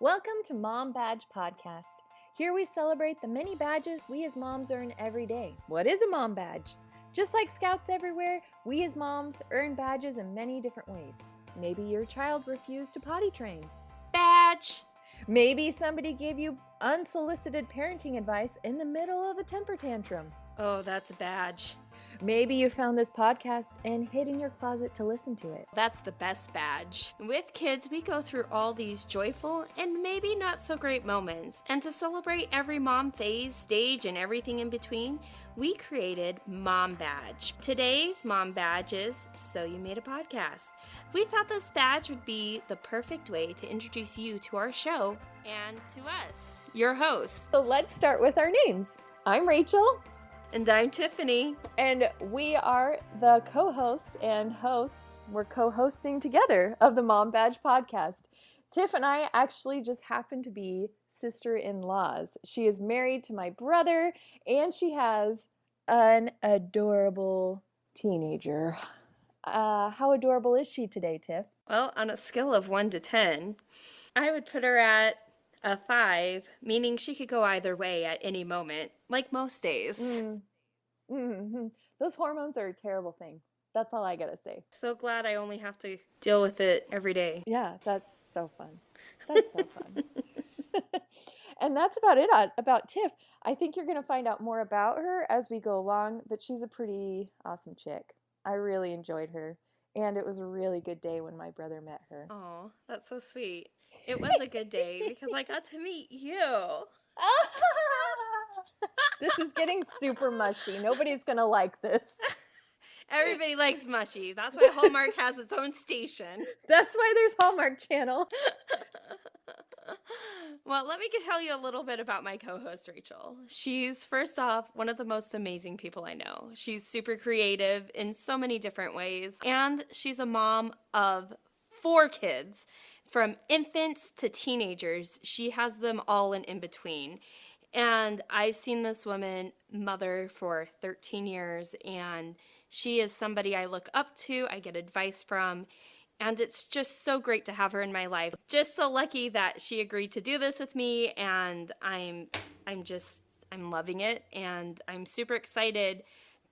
Welcome to Mom Badge Podcast. Here we celebrate the many badges we as moms earn every day. What is a mom badge? Just like Scouts everywhere, we as moms earn badges in many different ways. Maybe your child refused to potty train. Badge! Maybe somebody gave you unsolicited parenting advice in the middle of a temper tantrum. Oh, that's a badge. Maybe you found this podcast and hid in your closet to listen to it. That's the best badge. With kids, we go through all these joyful and maybe not so great moments. And to celebrate every mom phase, stage, and everything in between, we created Mom Badge. Today's Mom Badge is So You Made a Podcast. We thought this badge would be the perfect way to introduce you to our show and to us, your hosts. So let's start with our names. I'm Rachel. And I'm Tiffany. And we are the co-host and host. We're co-hosting together of the Mom Badge Podcast. Tiff and I actually just happen to be sister-in-laws. She is married to my brother, and she has an adorable teenager. How adorable is she today, Tiff? Well, on a scale of 1 to 10, I would put her at a 5, meaning she could go either way at any moment, like most days. Mm-hmm. Those hormones are a terrible thing. That's all I gotta say. So glad I only have to deal with it every day. Yeah, that's so fun. That's so fun. And that's about it about Tiff. I think you're going to find out more about her as we go along, but she's a pretty awesome chick. I really enjoyed her, and it was a really good day when my brother met her. Oh, that's so sweet. It was a good day because I got to meet you. This is getting super mushy. Nobody's going to like this. Everybody likes mushy. That's why Hallmark has its own station. That's why there's Hallmark Channel. Well, let me tell you a little bit about my co-host, Rachel. She's, first off, one of the most amazing people I know. She's super creative in so many different ways, and she's a mom of 4 kids. From infants to teenagers, she has them all in between. And I've seen this woman mother for 13 years, and she is somebody I look up to, I get advice from, and it's just so great to have her in my life. Just so lucky that she agreed to do this with me, and I'm loving it, and I'm super excited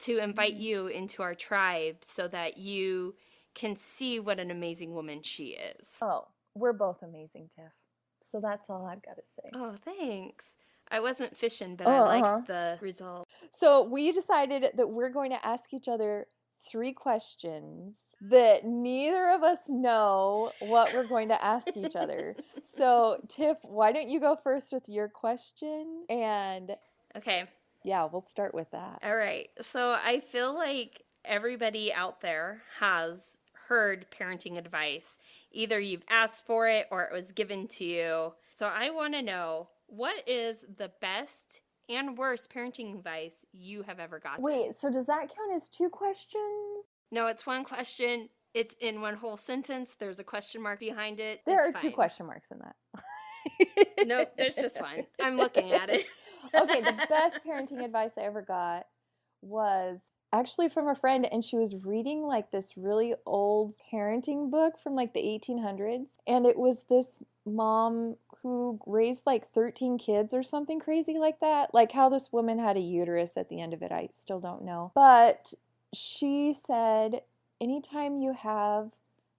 to invite you into our tribe so that you can see what an amazing woman she is. Oh, we're both amazing, Tiff. So that's all I've got to say. Oh, thanks. I wasn't fishing, but I liked the result. So we decided that we're going to ask each other 3 questions that neither of us know what we're going to ask each other. So, Tiff, why don't you go first with your question? And okay. Yeah, we'll start with that. All right. So I feel like everybody out there has heard parenting advice. Either you've asked for it or it was given to you. So I want to know, what is the best and worst parenting advice you have ever gotten? Wait, so does that count as 2 questions? No, it's 1 question. It's in one whole sentence. There's a question mark behind it. There are fine. 2 question marks in that. No, there's just 1. I'm looking at it. Okay, the best parenting advice I ever got was actually from a friend, and she was reading like this really old parenting book from like the 1800s, and it was this mom who raised like 13 kids or something crazy like that. Like how this woman had a uterus at the end of it, I still don't know. But she said, anytime you have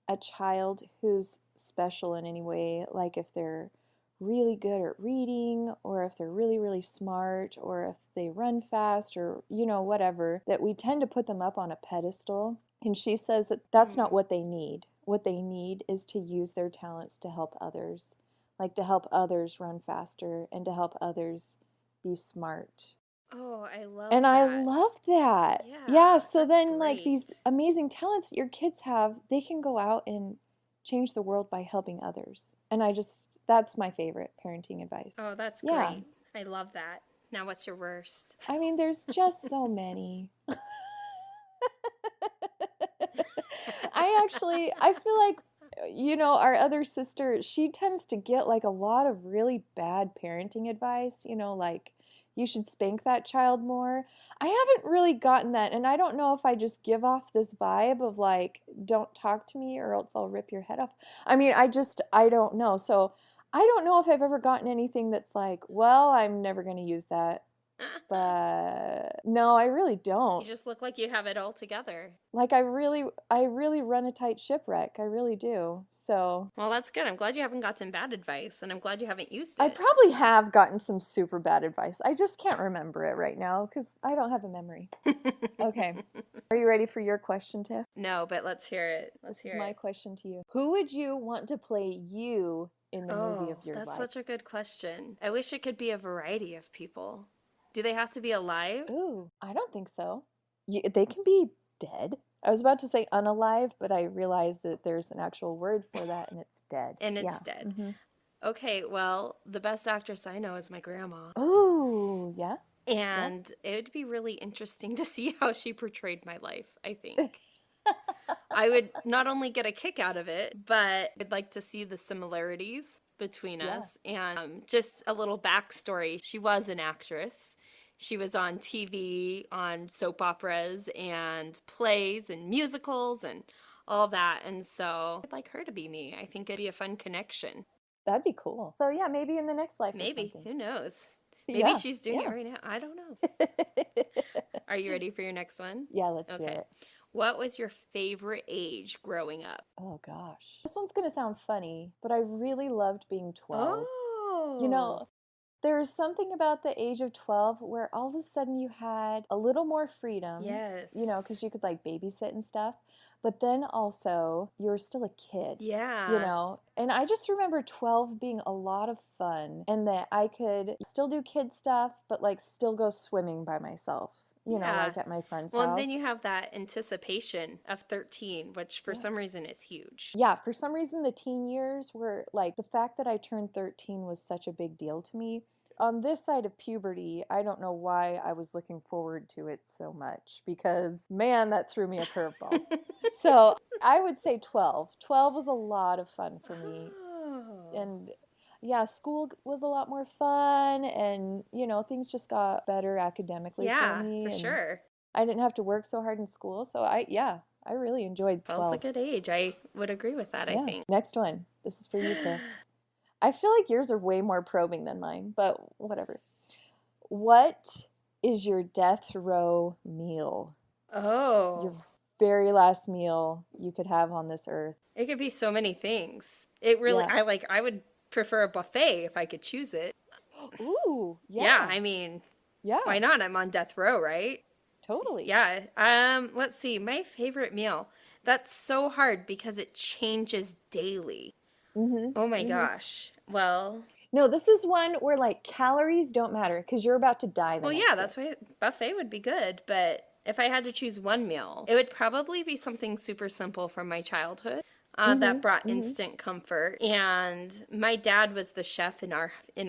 a child who's special in any way, like if they're really good at reading, or if they're really, really smart, or if they run fast, or, you know, whatever, that we tend to put them up on a pedestal. And she says that that's not what they need. What they need is to use their talents to help others, like to help others run faster and to help others be smart. Oh, I love and that. I love that. Yeah, So that's then like these great. amazing talents that your kids have, they can go out and change the world by helping others. And that's my favorite parenting advice. Oh, that's Yeah. great. I love that. Now, what's your worst? I mean, there's just so many. I feel like, you know, our other sister, she tends to get like a lot of really bad parenting advice, you know, like you should spank that child more. I haven't really gotten that, and I don't know if I just give off this vibe of like, don't talk to me or else I'll rip your head off. I mean, I don't know. So I don't know if I've ever gotten anything that's like, well, I'm never going to use that. But no, I really You don't. just look like you have it all together. Like I really run a tight shipwreck. I really do. So Well, that's good. I'm glad you haven't gotten bad advice, and I'm glad you haven't used I it. probably have gotten some super bad advice. I just can't remember it right now because I don't have a memory. Okay. Are you ready for your question, Tiff? No, but let's hear it. Let's This is hear my it. question to you. Who would you want to play you in the movie Oh, of your that's life? such a good question. I wish it could be a variety of people. Do they have to be alive? Ooh, I don't think so. They can be dead. I was about to say unalive, but I realized that there's an actual word for that and it's dead. And it's Yeah. dead. Okay, well, the best actress I know is my grandma. Oh, yeah. Yeah. And it would be really interesting to see how she portrayed my life, I think. I would not only get a kick out of it, but I'd like to see the similarities between Yeah. us. And just a little backstory, she was an actress. She was on TV, on soap operas and plays and musicals and all that. And so I'd like her to be me. I think it'd be a fun connection. That'd be cool. So yeah, maybe in the next life or Maybe. something. Who knows? Maybe Yeah. she's doing it Yeah. right now. I don't know. Are you ready for your next one? Yeah, let's hear Okay. it. What was your favorite age growing up? Oh gosh. This one's going to sound funny, but I really loved being 12. You Oh, know, there's something about the age of 12 where all of a sudden you had a little more freedom, yes. because you could like babysit and stuff, but then also you're still a kid. Yeah. And I just remember 12 being a lot of fun and that I could still do kid stuff, but like still go swimming by myself, Yeah. like at my friend's Well, house. and then you have that anticipation of 13, which for Yeah. some reason is huge. Yeah, for some reason, the teen years were like the fact that I turned 13 was such a big deal to me. On this side of puberty, I don't know why I was looking forward to it so much because, man, that threw me a curveball. So I would say 12. 12 was a lot of fun for me. Oh. And yeah, school was a lot more fun and, things just got better academically Yeah, for me. for And sure. I didn't have to work so hard in school. So I really enjoyed 12's a 12. good age. I would agree with that, I Yeah. think. Next one. This is for you, Tiff. I feel like yours are way more probing than mine, but whatever. What is your death row meal? Oh, Your very last meal you could have on this earth? it could be so many things. It really, Yeah. I would prefer a buffet if I could choose it. Ooh, Yeah, yeah. I mean, Yeah, why not? I'm on death row, right? totally. Yeah. Let's see. My favorite meal. That's so hard because it changes daily. Oh my gosh. Well, No, this is one where like calories don't matter because you're about to die the well, next yeah, day. that's why buffet would be good, but if I had to choose one meal, it would probably be something super simple from my childhood. That brought instant comfort, and my dad was the chef in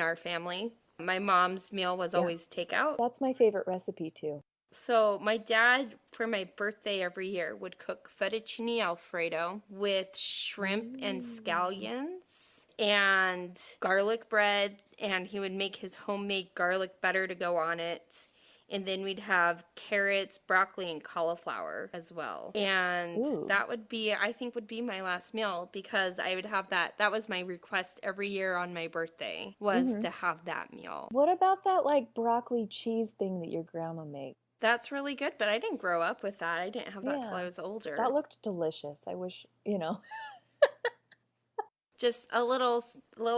our family. My mom's meal was always takeout. That's my favorite recipe too. So my dad, for my birthday every year, would cook fettuccine alfredo with shrimp and scallions and garlic bread, and he would make his homemade garlic butter to go on it. And then we'd have carrots, broccoli, and cauliflower as well. And Ooh. that would be, I think, would be my last meal because I would have that. That was my request every year on my birthday, was to have that meal. What about that like broccoli cheese thing that your grandma made? That's really good, but I didn't grow up with that. I didn't have that till I Yeah. was older. That looked delicious. I wish, Just a little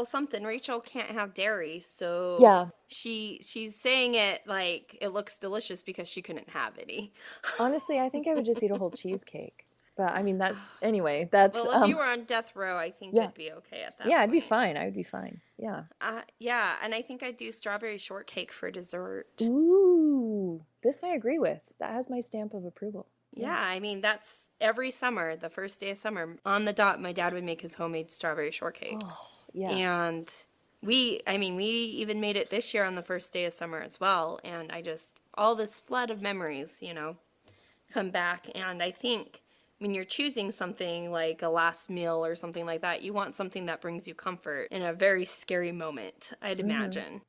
something. Rachel can't have dairy, so Yeah. she's saying it like it looks delicious because she couldn't have any. Honestly, I think I would just eat a whole cheesecake. But I mean, that's Well, if you were on death row, I think yeah. it'd be okay at that yeah, I'd be point. fine. I would be fine. Yeah. Yeah, and I think I'd do strawberry shortcake for dessert. Ooh, this I agree with. That has my stamp of approval. Yeah, I mean, that's every summer, the first day of summer, on the dot, my dad would make his homemade strawberry shortcake. Oh, yeah. And we even made it this year on the first day of summer as well. And all this flood of memories, come back. And I think when you're choosing something like a last meal or something like that, you want something that brings you comfort in a very scary moment, I'd imagine.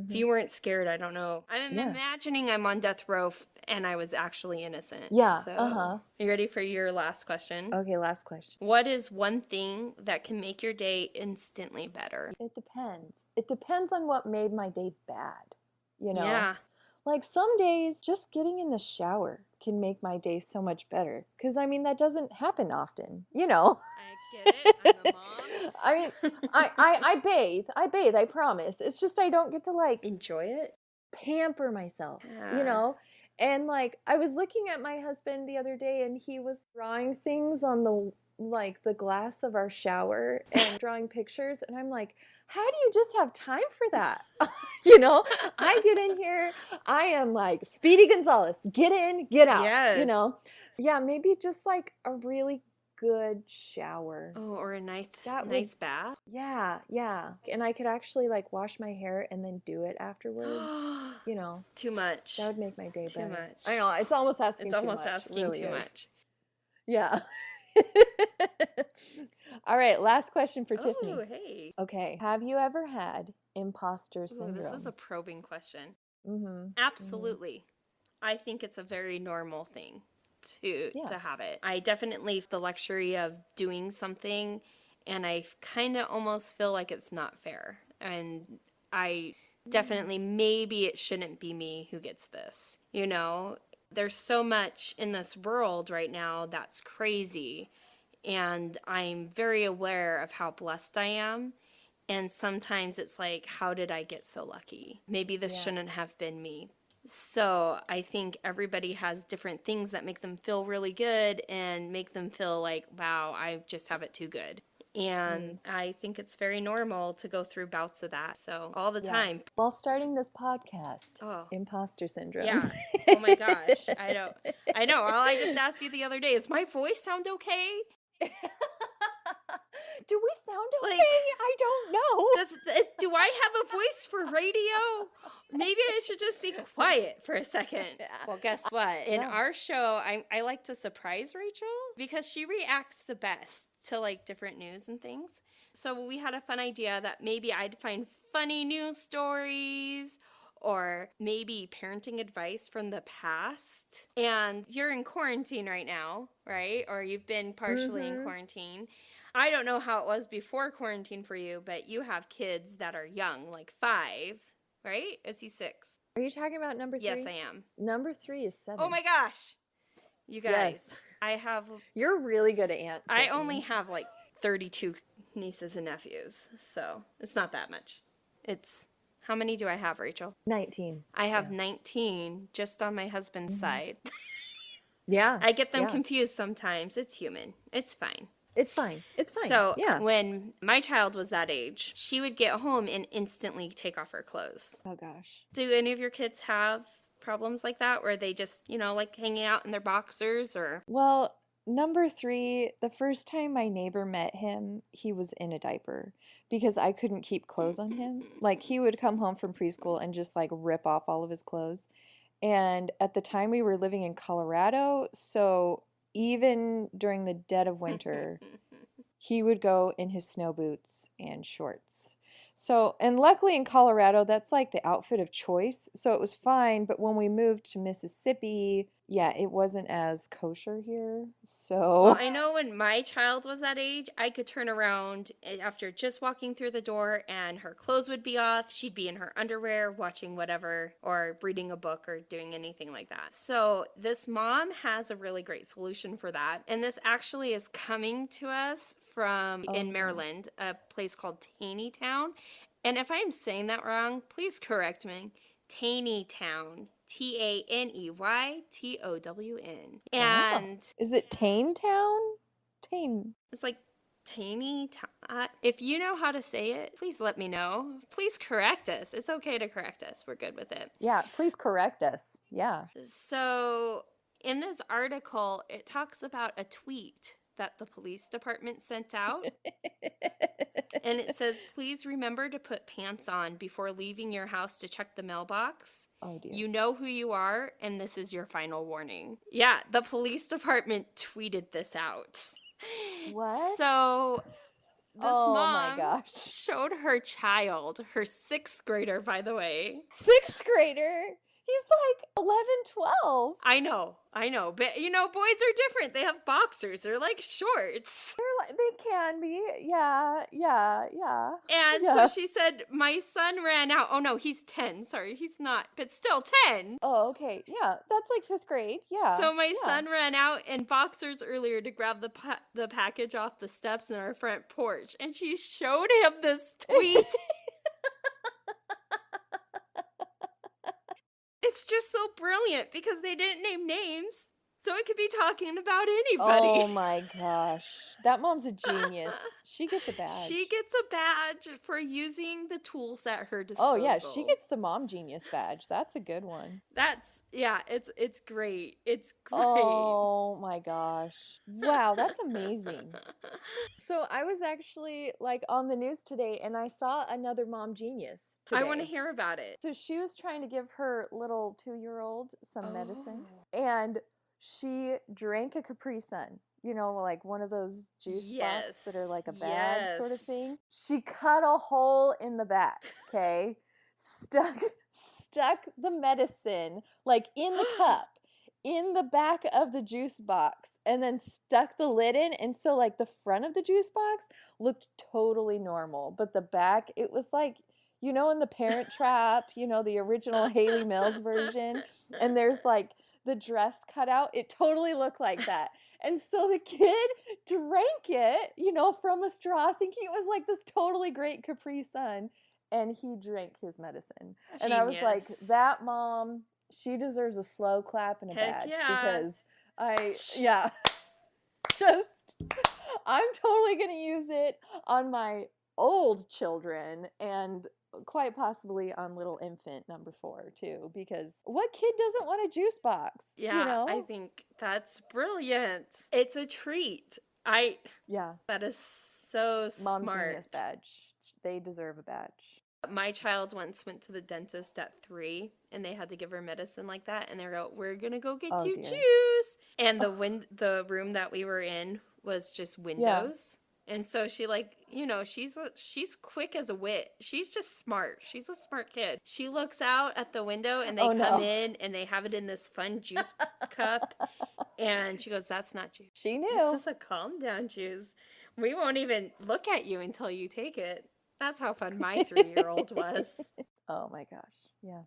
If you weren't scared, I don't know. I'm Yeah. imagining I'm on death row and I was actually innocent. Yeah. So, Uh-huh. you ready for your last question? Okay, last question. What is one thing that can make your day instantly better? It depends. It depends on what made my day bad, you know? Yeah. Like some days, just getting in the shower can make my day so much better. Because, I mean, that doesn't happen often, you know? I get it. I'm a mom. I mean, I bathe. I bathe, I promise. It's just I don't get to, like, Enjoy it. pamper myself, you Yeah. know? And, like, I was looking at my husband the other day and he was drawing things on the glass of our shower and drawing pictures. And I'm like, how do you just have time for that? You know, I get in here, I am like Speedy Gonzalez, get in, get out, you Yes. know? So yeah, maybe just like a really good shower. Oh, or a nice, That would- nice bath. Yeah, yeah. And I could actually like wash my hair and then do it afterwards, you know? Too much. That would make my day Too better. much. I know, it's almost asking It's too almost much. asking Really too is. much. Yeah. All right, last question for Oh, Tiffany. hey. Okay, have you ever had imposter Ooh, syndrome? this is a probing question. Mm-hmm. Absolutely. I think it's a very normal thing to Yeah. have it. I definitely have the luxury of doing something and I kind of almost feel like it's not fair. And I definitely, maybe it shouldn't be me who gets this. You know, there's so much in this world right now that's crazy. And I'm very aware of how blessed I am. And sometimes it's like, how did I get so lucky? Maybe this shouldn't have been me. So I think everybody has different things that make them feel really good and make them feel like, wow, I just have it too good. And I think it's very normal to go through bouts of that. So all the time. While starting this podcast, Oh. imposter syndrome. Yeah. Oh my gosh. I know. All I just asked you the other day, is my voice sound okay? Do we sound okay? Like, I don't know. Do I have a voice for radio? Maybe I should just be quiet for a second. Well, guess what? In our show, I like to surprise Rachel because she reacts the best to like different news and things. So we had a fun idea that maybe I'd find funny news stories or maybe parenting advice from the past. And you're in quarantine right now, right? Or you've been partially in quarantine. I don't know how it was before quarantine for you, but you have kids that are young, like 5, right? Is he 6? Are you talking about number 3? Yes, I am. Number 3 is 7. Oh my gosh. You guys, Yes. I have... You're really good at aunt. I only have like 32 nieces and nephews, so it's not that much. It's... How many do I have, Rachel? 19. I have 19 just on my husband's side. Yeah. I get them confused sometimes. It's human. It's fine. It's fine. It's fine. So yeah. when my child was that age, she would get home and instantly take off her clothes. Oh gosh. Do any of your kids have problems like that where they just, like hanging out in their boxers or? Well, number 3, the first time my neighbor met him, he was in a diaper because I couldn't keep clothes on him. Like he would come home from preschool and just like rip off all of his clothes. And at the time we were living in Colorado, so even during the dead of winter, he would go in his snow boots and shorts. So, and luckily in Colorado, that's like the outfit of choice. So it was fine. But when we moved to Mississippi, yeah, it wasn't as kosher here. So Well, I know when my child was that age, I could turn around after just walking through the door and her clothes would be off. She'd be in her underwear watching whatever or reading a book or doing anything like that. So this mom has a really great solution for that. And this actually is coming to us from in Maryland, a place called Taneytown. And if I'm saying that wrong, please correct me. Taneytown. Taneytown. And is it Tane Town? Tane. it's like Taney. If you know how to say it, please let me know. Please correct us. It's okay to correct us. We're good with it. Yeah, please correct us. Yeah. So in this article, it talks about a tweet that the police department sent out. And it says, please remember to put pants on before leaving your house to check the mailbox. Oh, dear. You know who you are, and this is your final warning. Yeah, the police department tweeted this out. What? So this Oh my mom gosh. showed her child, her sixth grader, by the way. Sixth grader? He's like 11, 12. I know. But, you know, boys are different. They have boxers. They're like shorts. They can be. Yeah. And Yeah. so she said, my son ran out. Oh, no, he's 10. Sorry, he's not, but still 10. Oh, okay. Yeah, that's like fifth grade. Yeah. So my yeah. son ran out in boxers earlier to grab the package off the steps in our front porch. And she showed him this tweet. It's just so brilliant because they didn't name names. So it could be talking about anybody. Oh my gosh. That mom's a genius. She gets a badge. She gets a badge for using the tools at her disposal. Oh yeah, she gets the mom genius badge. That's a good one. It's great. It's great. Oh my gosh. Wow, that's amazing. So I was actually like on the news today and I saw another mom genius today. I want to hear about it. So she was trying to give her little 2-year-old some medicine and she drank a Capri Sun. You know, like one of those juice boxes that are like a bag sort of thing. She cut a hole in the back, okay? Stuck the medicine like in the cup in the back of the juice box and then stuck the lid in, and so like the front of the juice box looked totally normal, but the back, it was like, you know, in The Parent Trap, you know, the original Haley Mills version, and there's like the dress cut out, it totally looked like that. And so the kid drank it, you know, from a straw, thinking it was like this totally great Capri Sun, and he drank his medicine. Genius. And I was like, that mom, she deserves a slow clap and a badge. Because I'm totally going to use it on my old children and quite possibly on little infant number 4 too, because what kid doesn't want a juice box? Yeah, you know? I think that's brilliant. It's a treat. That is so Mom smart. Genius badge. They deserve a badge. My child once went to the dentist at 3 and they had to give her medicine like that, and they go, "We're gonna go get you juice." And the room that we were in was just windows. And so she, like, you know, she's quick as a wit. She's just smart. She's a smart kid. She looks out at the window and they come in and they have it in this fun juice cup. And she goes, "That's not juice. She knew. This is a calm down juice. We won't even look at you until you take it." That's how fun my 3-year-old was. Oh my gosh. Yeah.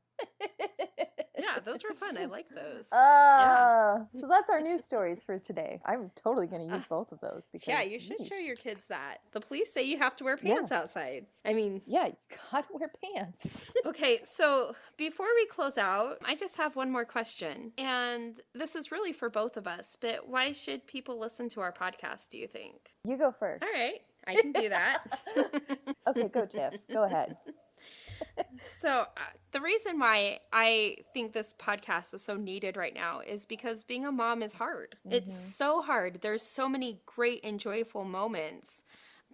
Yeah, those were fun. I like those. So that's our news stories for today. I'm totally going to use both of those because you should show your kids that. The police say you have to wear pants outside. I mean, yeah, you got to wear pants. Okay, so before we close out, I just have one more question. And this is really for both of us, but why should people listen to our podcast, do you think? You go first. All right, I can do that. Okay, go Tiff. Go ahead. So the reason why I think this podcast is so needed right now is because being a mom is hard. Mm-hmm. It's so hard. There's so many great and joyful moments,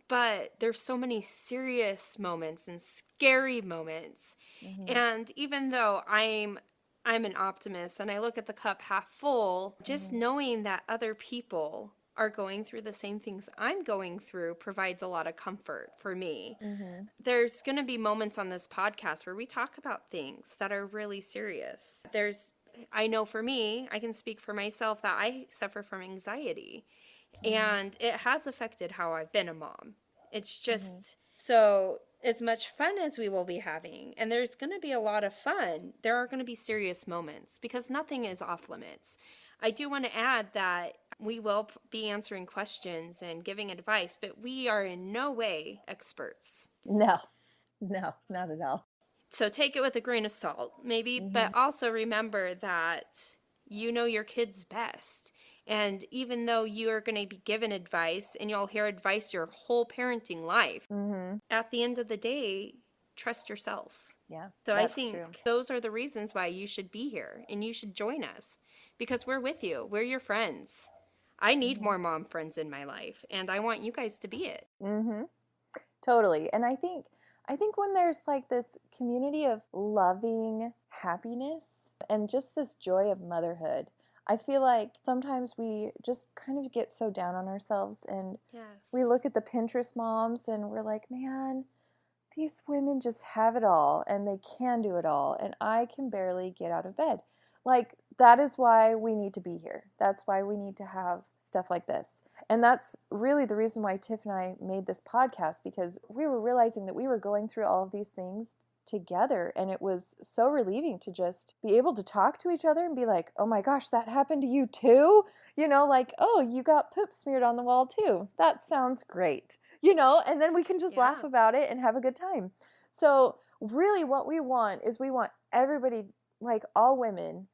but there's so many serious moments and scary moments. Mm-hmm. And even though I'm an optimist and I look at the cup half full, just knowing that other people are going through the same things I'm going through provides a lot of comfort for me. Mm-hmm. There's going to be moments on this podcast where we talk about things that are really serious. I know for me, I can speak for myself that I suffer from anxiety, and it has affected how I've been a mom. It's just, so as much fun as we will be having, and there's going to be a lot of fun, there are going to be serious moments because nothing is off limits. I do want to add that we will be answering questions and giving advice, but we are in no way experts. No, not at all. So take it with a grain of salt, maybe, but also remember that you know your kids best. And even though you are going to be given advice and you'll hear advice your whole parenting life, at the end of the day, trust yourself. Yeah. So I think those are the reasons why you should be here and you should join us because we're with you. We're your friends. I need more mom friends in my life, and I want you guys to be it. Totally. And I think when there's like this community of loving happiness and just this joy of motherhood, I feel like sometimes we just kind of get so down on ourselves, and Yes. we look at the Pinterest moms and we're like, man, these women just have it all and they can do it all, and I can barely get out of bed. Like, that is why we need to be here. That's why we need to have stuff like this. And that's really the reason why Tiff and I made this podcast, because we were realizing that we were going through all of these things together, and it was so relieving to just be able to talk to each other and be like, oh my gosh, that happened to you too, like, oh, you got poop smeared on the wall too, that sounds great, and then we can just laugh about it and have a good time. So really what we want is, we want everybody, like all women,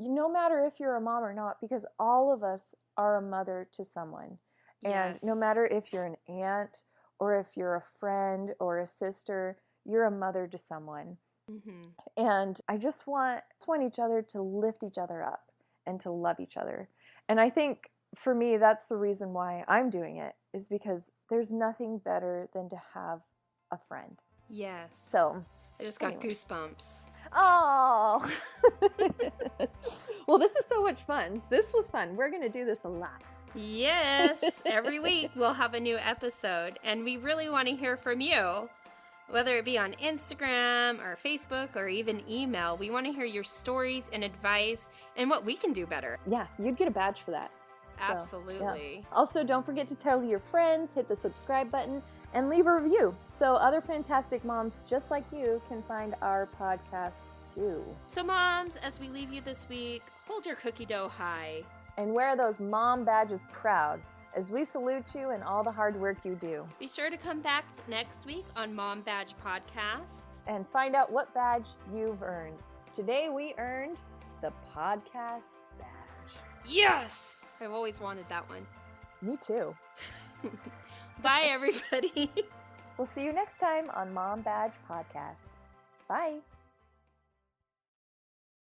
no matter if you're a mom or not, because all of us are a mother to someone. And no matter if you're an aunt or if you're a friend or a sister, you're a mother to someone. Mm-hmm. And I just want each other to lift each other up and to love each other. And I think for me, that's the reason why I'm doing it, is because there's nothing better than to have a friend. Yes. So I just got goosebumps. Oh. Well, this is so much fun. This was fun. We're going to do this a lot. Yes. Every week we'll have a new episode, and we really want to hear from you. Whether it be on Instagram or Facebook or even email, we want to hear your stories and advice and what we can do better. Yeah, you'd get a badge for that. Absolutely. Yeah. Also, don't forget to tell your friends, hit the subscribe button, and leave a review so other fantastic moms just like you can find our podcast too. So moms, as we leave you this week, hold your cookie dough high. And wear those mom badges proud, as we salute you and all the hard work you do. Be sure to come back next week on Mom Badge Podcast and find out what badge you've earned. Today we earned the podcast badge. Yes! I've always wanted that one. Me too. Bye, everybody. We'll see you next time on Mom Badge Podcast. Bye.